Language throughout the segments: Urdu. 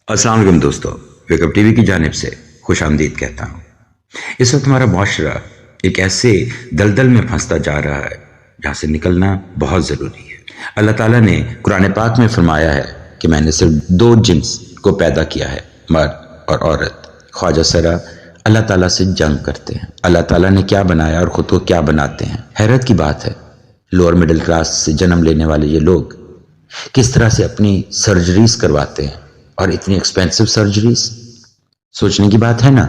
السلام علیکم دوستو، ویک اپ ٹی وی کی جانب سے خوش آمدید کہتا ہوں۔ اس وقت ہمارا معاشرہ ایک ایسے دلدل میں پھنستا جا رہا ہے جہاں سے نکلنا بہت ضروری ہے۔ اللہ تعالیٰ نے قرآن پاک میں فرمایا ہے کہ میں نے صرف دو جنس کو پیدا کیا ہے، مرد اور عورت۔ خواجہ سرا اللہ تعالیٰ سے جنگ کرتے ہیں، اللہ تعالیٰ نے کیا بنایا اور خود کو کیا بناتے ہیں۔ حیرت کی بات ہے، لوور مڈل کلاس سے جنم لینے والے یہ لوگ کس طرح سے اپنی سرجریز کرواتے ہیں، اور اتنی ایکسپینسو سرجریز۔ سوچنے کی بات ہے نا،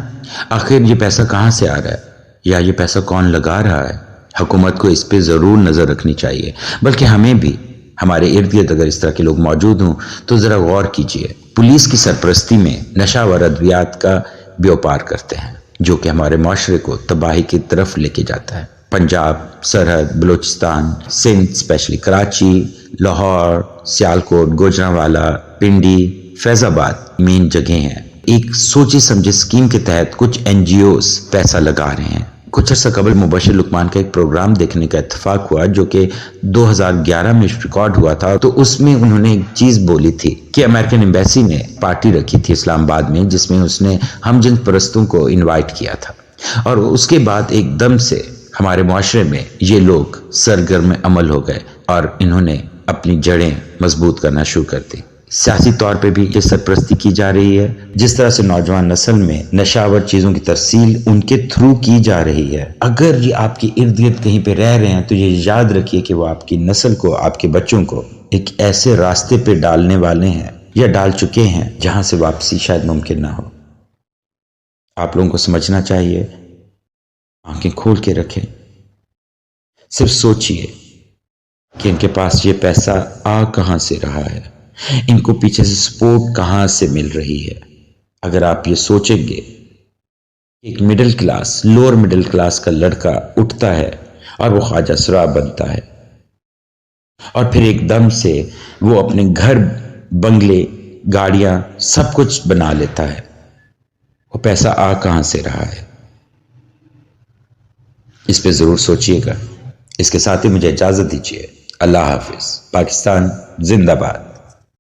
آخر یہ پیسہ کہاں سے آ رہا ہے، یا یہ پیسہ کون لگا رہا ہے؟ حکومت کو اس پہ ضرور نظر رکھنی چاہیے، بلکہ ہمیں بھی۔ ہمارے ارد گرد اگر اس طرح کے لوگ موجود ہوں تو ذرا غور کیجئے۔ پولیس کی سرپرستی میں نشہ و ادویات کا بیوپار کرتے ہیں، جو کہ ہمارے معاشرے کو تباہی کی طرف لے کے جاتا ہے۔ پنجاب، سرحد، بلوچستان، سندھ اسپیشلی کراچی، لاہور، سیالکوٹ، گوجرانوالا، پنڈی، فیض آباد مین جگہیں ہیں۔ ایک سوچی سمجھی اسکیم کے تحت کچھ این جی اوز پیسہ لگا رہے ہیں۔ کچھ عرصہ قبل مبشر لقمان کا ایک پروگرام دیکھنے کا اتفاق ہوا، جو کہ 2011 میں ریکارڈ ہوا تھا۔ تو اس میں انہوں نے ایک چیز بولی تھی کہ امریکن ایمبیسی نے پارٹی رکھی تھی اسلام آباد میں، جس میں اس نے ہم جنس پرستوں کو انوائٹ کیا تھا، اور اس کے بعد ایک دم سے ہمارے معاشرے میں یہ لوگ سرگرم عمل ہو گئے اور انہوں نے اپنی جڑیں مضبوط کرنا شروع کر دی۔ سیاسی طور پہ بھی یہ سرپرستی کی جا رہی ہے، جس طرح سے نوجوان نسل میں نشاور چیزوں کی ترسیل ان کے تھرو کی جا رہی ہے۔ اگر یہ آپ کے ارد گرد کہیں پہ رہ رہے ہیں تو یہ یاد رکھیے کہ وہ آپ کی نسل کو، آپ کے بچوں کو ایک ایسے راستے پہ ڈالنے والے ہیں یا ڈال چکے ہیں جہاں سے واپسی شاید ممکن نہ ہو۔ آپ لوگوں کو سمجھنا چاہیے، آنکھیں کھول کے رکھیں، صرف سوچئے کہ ان کے پاس یہ پیسہ آ کہاں سے رہا ہے، ان کو پیچھے سے سپورٹ کہاں سے مل رہی ہے۔ اگر آپ یہ سوچیں گے، ایک middle class, lower middle class کا لڑکا اٹھتا ہے اور وہ خواجہ سرا بنتا ہے، اور پھر ایک دم سے وہ اپنے گھر، بنگلے، گاڑیاں سب کچھ بنا لیتا ہے، وہ پیسہ آ کہاں سے رہا ہے؟ اس پہ ضرور سوچئے گا۔ اس کے ساتھ ہی مجھے اجازت دیجیے۔ اللہ حافظ۔ پاکستان زندہ باد۔